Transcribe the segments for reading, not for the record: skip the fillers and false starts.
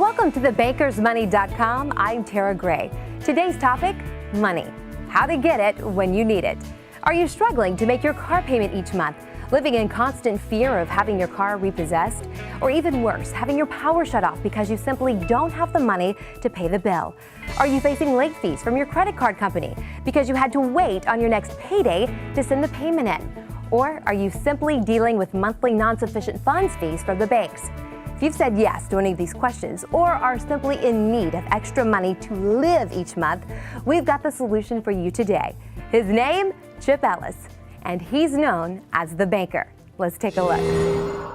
Welcome to thebankersmoney.com. I'm Tara Gray. Today's topic, money. How to get it when you need it. Are you struggling to make your car payment each month? Living in constant fear of having your car repossessed? Or even worse, having your power shut off because you simply don't have the money to pay the bill? Are you facing late fees from your credit card company because you had to wait on your next payday to send the payment in? Or are you simply dealing with monthly non-sufficient funds fees from the banks? If you've said yes to any of these questions or are simply in need of extra money to live each month, we've got the solution for you today. His name, Chip Ellis, and he's known as the banker. Let's take a look.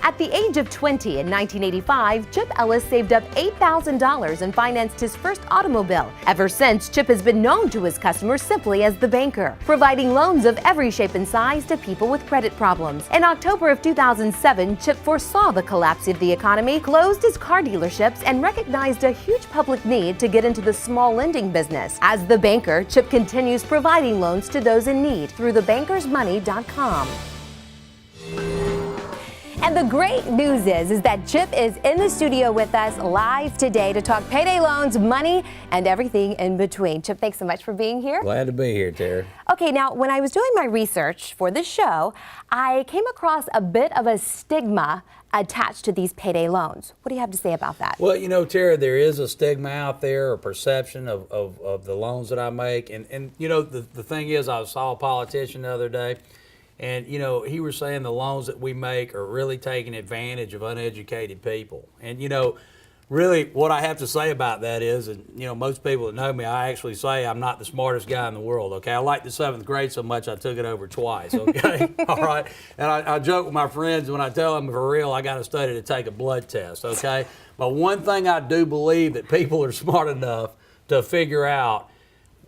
At the age of 20 in 1985, Chip Ellis saved up $8,000 and financed his first automobile. Ever since, Chip has been known to his customers simply as the banker, providing loans of every shape and size to people with credit problems. In October of 2007, Chip foresaw the collapse of the economy, closed his car dealerships, and recognized a huge public need to get into the small lending business. As the banker, Chip continues providing loans to those in need through thebankersmoney.com. And the great news is that Chip is in the studio with us live today to talk payday loans, money, and everything in between. Chip, thanks so much for being here. Glad to be here, Tara. Okay, now when I was doing my research for this show, I came across a bit of a stigma attached to these payday loans. What do you have to say about that? Well, you know, Tara, there is a stigma out there, a perception of the loans that I make. And you know, the thing is, I saw a politician the other day, and, you know, he was saying the loans that we make are really taking advantage of uneducated people. And, you know, really what I have to say about that is, and, you know, most people that know me, I actually say I'm not the smartest guy in the world, okay? I like the 7th grade so much I took it over twice, okay? All right? And I joke with my friends when I tell them for real, I got to study to take a blood test, okay? But one thing I do believe that people are smart enough to figure out,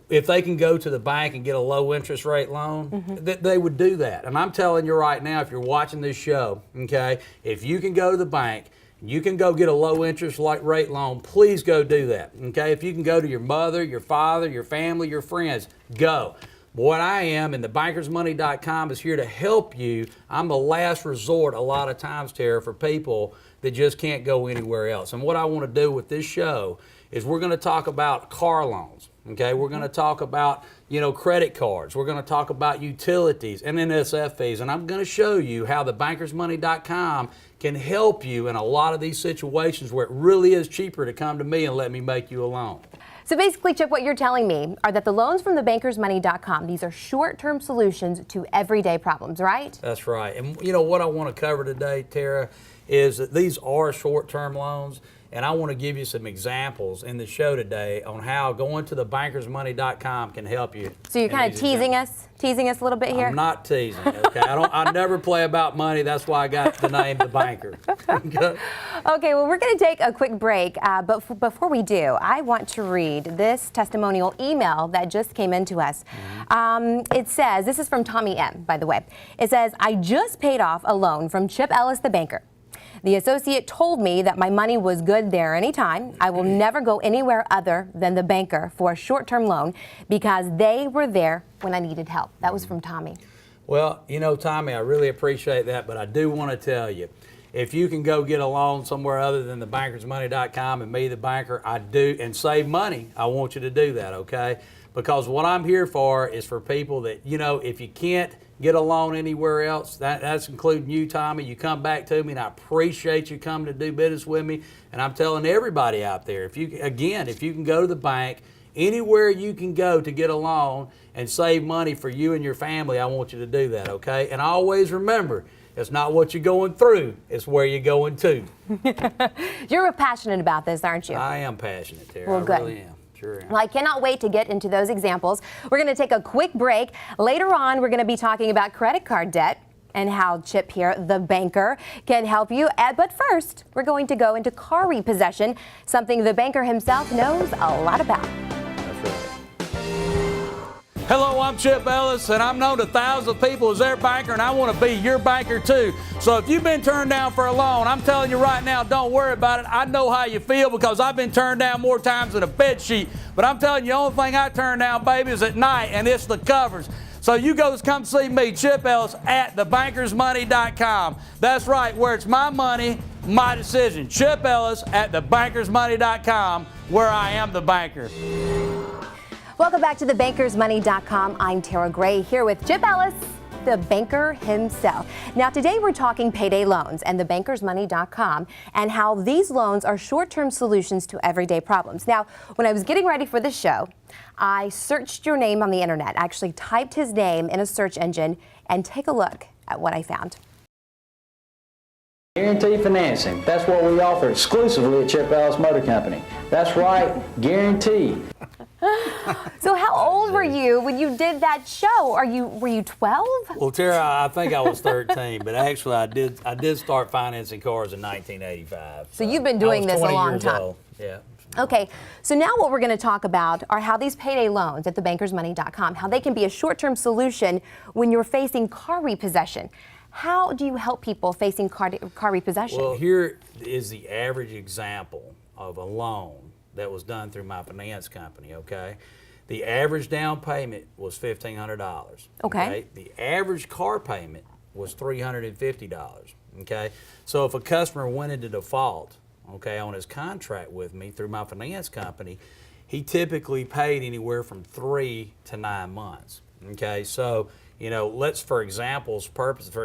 if they can go to the bank and get a low interest rate loan, that they would do that. And I'm telling you right now, if you're watching this show, okay, if you can go to the bank, you can go get a low interest rate loan, please go do that, okay? If you can go to your mother, your father, your family, your friends, go. What I am, and thebankersmoney.com is here to help you. I'm the last resort a lot of times, Tara, for people that just can't go anywhere else. And what I want to do with this show is we're going to talk about car loans. Okay, we're going to talk about, you know, credit cards. We're going to talk about utilities and NSF fees. And I'm going to show you how thebankersmoney.com can help you in a lot of these situations where it really is cheaper to come to me and let me make you a loan. So basically, Chip, what you're telling me are that the loans from thebankersmoney.com, these are short-term solutions to everyday problems, right? That's right. And, you know, what I want to cover today, Tara, is that these are short-term loans. And I want to give you some examples in the show today on how going to thebankersmoney.com can help you. So you're kind of teasing us a little bit here? I'm not teasing, okay? I never play about money. That's why I got the name The Banker. Okay, well, we're going to take a quick break. But before we do, I want to read this testimonial email that just came into us. It says, this is from Tommy M., by the way. It says, I just paid off a loan from Chip Ellis, the banker. The associate told me that my money was good there anytime. I will never go anywhere other than the banker for a short-term loan because they were there when I needed help. That was from Tommy. Well, you know, Tommy, I really appreciate that, but I do want to tell you, if you can go get a loan somewhere other than thebankersmoney.com and me, the banker, I do, and save money, I want you to do that, okay? Because what I'm here for is for people that, you know, if you can't get a loan anywhere else, that's including you, Tommy, you come back to me, and I appreciate you coming to do business with me. And I'm telling everybody out there, if you can go to the bank, anywhere you can go to get a loan and save money for you and your family, I want you to do that, okay? And always remember, it's not what you're going through, it's where you're going to. You're passionate about this, aren't you? I am passionate, Tara. Well, good. I really am. Sure. Well, I cannot wait to get into those examples. We're going to take a quick break. Later on, we're going to be talking about credit card debt and how Chip here, the banker, can help you. But first, we're going to go into car repossession, something the banker himself knows a lot about. Hello, I'm Chip Ellis, and I'm known to thousands of people as their banker, and I want to be your banker too. So if you've been turned down for a loan, I'm telling you right now, don't worry about it. I know how you feel because I've been turned down more times than a bed sheet. But I'm telling you, the only thing I turn down, baby, is at night, and it's the covers. So you guys come see me, Chip Ellis, at thebankersmoney.com. That's right, where it's my money, my decision. Chip Ellis at thebankersmoney.com, where I am the banker. Welcome back to thebankersmoney.com. I'm Tara Gray here with Chip Ellis, the banker himself. Now today we're talking payday loans and thebankersmoney.com and how these loans are short-term solutions to everyday problems. Now, when I was getting ready for the show, I searched your name on the internet. I actually typed his name in a search engine, and take a look at what I found. Guaranteed financing. That's what we offer exclusively at Chip Ellis Motor Company. That's right, guaranteed. So how old were you when you did that show? Were you 12? Well, Tara, I think I was 13, but actually I did start financing cars in 1985. So you've been doing this a long time. Old. Yeah. Okay, so now what we're going to talk about are how these payday loans at thebankersmoney.com, how they can be a short-term solution when you're facing car repossession. How do you help people facing car repossession? Well, here is the average example of a loan that was done through my finance company, okay? The average down payment was $1,500. Okay. The average car payment was $350, okay? So if a customer went into default, okay, on his contract with me through my finance company, he typically paid anywhere from 3 to 9 months, okay? So, you know, let's, for example purpose,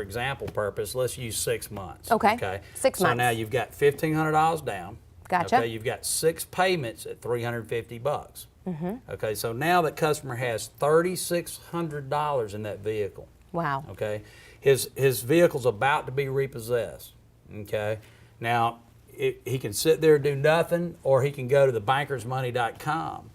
let's use 6 months. Okay. 6 months. So now you've got $1,500 down. Gotcha. Okay, you've got 6 payments at $350. Mm-hmm. Okay, so now the customer has $3,600 in that vehicle. Wow. Okay, his vehicle's about to be repossessed. Okay, now he can sit there and do nothing, or he can go to thebankersmoney.com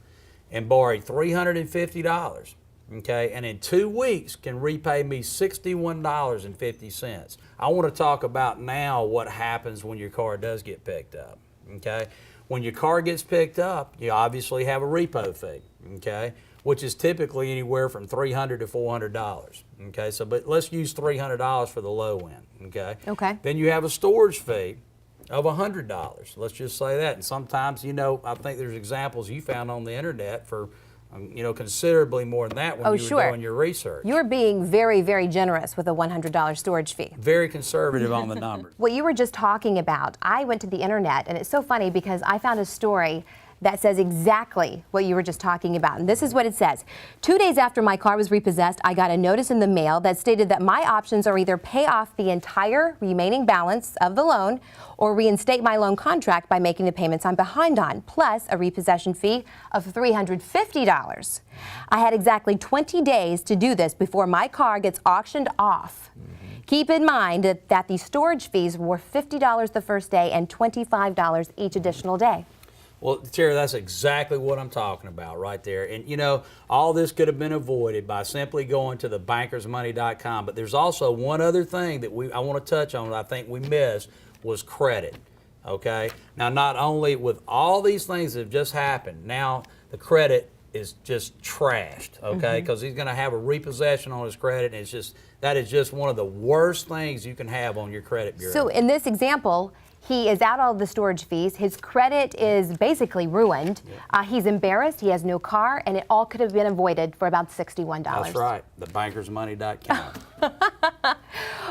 and borrow $350. Okay, and in 2 weeks can repay me $61.50. I want to talk about now what happens when your car does get picked up. Okay, when your car gets picked up, you obviously have a repo fee. Okay, which is typically anywhere from $300 to $400. Okay, so but let's use $300 for the low end. Okay. Okay. Then you have a storage fee of $100. Let's just say that. And sometimes, you know, I think there's examples you found on the internet for, you know, considerably more than that when you were doing your research. You're being very, very generous with a $100 storage fee. Very conservative on the numbers. What you were just talking about, I went to the internet, and it's so funny because I found a story that says exactly what you were just talking about. And this is what it says. 2 days after my car was repossessed, I got a notice in the mail that stated that my options are either pay off the entire remaining balance of the loan or reinstate my loan contract by making the payments I'm behind on, plus a repossession fee of $350. I had exactly 20 days to do this before my car gets auctioned off. Keep in mind that the storage fees were $50 the first day and $25 each additional day. Well, Terry, that's exactly what I'm talking about right there. And, you know, all this could have been avoided by simply going to thebankersmoney.com. But there's also one other thing that I want to touch on that I think we missed was credit, okay? Now, not only with all these things that have just happened, now the credit is just trashed, okay? Because he's going to have a repossession on his credit, and that is just one of the worst things you can have on your credit bureau. So in this example, he is out all of the storage fees. His credit is basically ruined. He's embarrassed. He has no car, and it all could have been avoided for about $61. That's right. Thebankersmoney.com.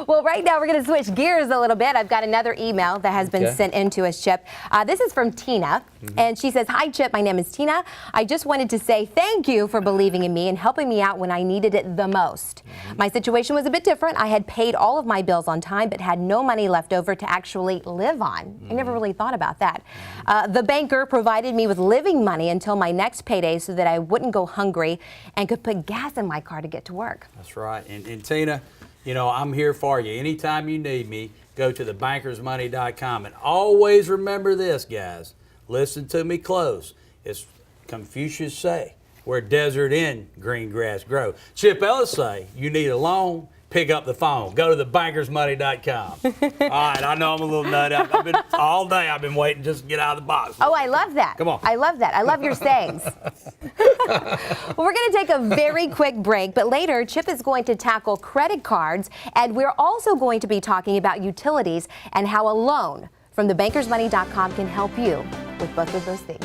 Well, right now we're going to switch gears a little bit. I've got another email that has been sent in to us, Chip. This is from Tina, and she says, "Hi, Chip. My name is Tina. I just wanted to say thank you for believing in me and helping me out when I needed it the most. My situation was a bit different. I had paid all of my bills on time, but had no money left over to actually live on. I never really thought about that. The banker provided me with living money until my next payday so that I wouldn't go hungry and could put gas in my car to get to work." That's right. And Tina, you know, I'm here for you. Anytime you need me, go to thebankersmoney.com. And always remember this, guys. Listen to me close. It's Confucius say, where desert and green grass grow. Chip Ellis say, you need a loan, pick up the phone. Go to thebankersmoney.com. All right, I know I'm a little nutty. All day I've been waiting just to get out of the box. Oh, I love that. Come on. I love that. I love your sayings. Well, we're going to take a very quick break, but later Chip is going to tackle credit cards, and we're also going to be talking about utilities and how a loan from thebankersmoney.com can help you with both of those things.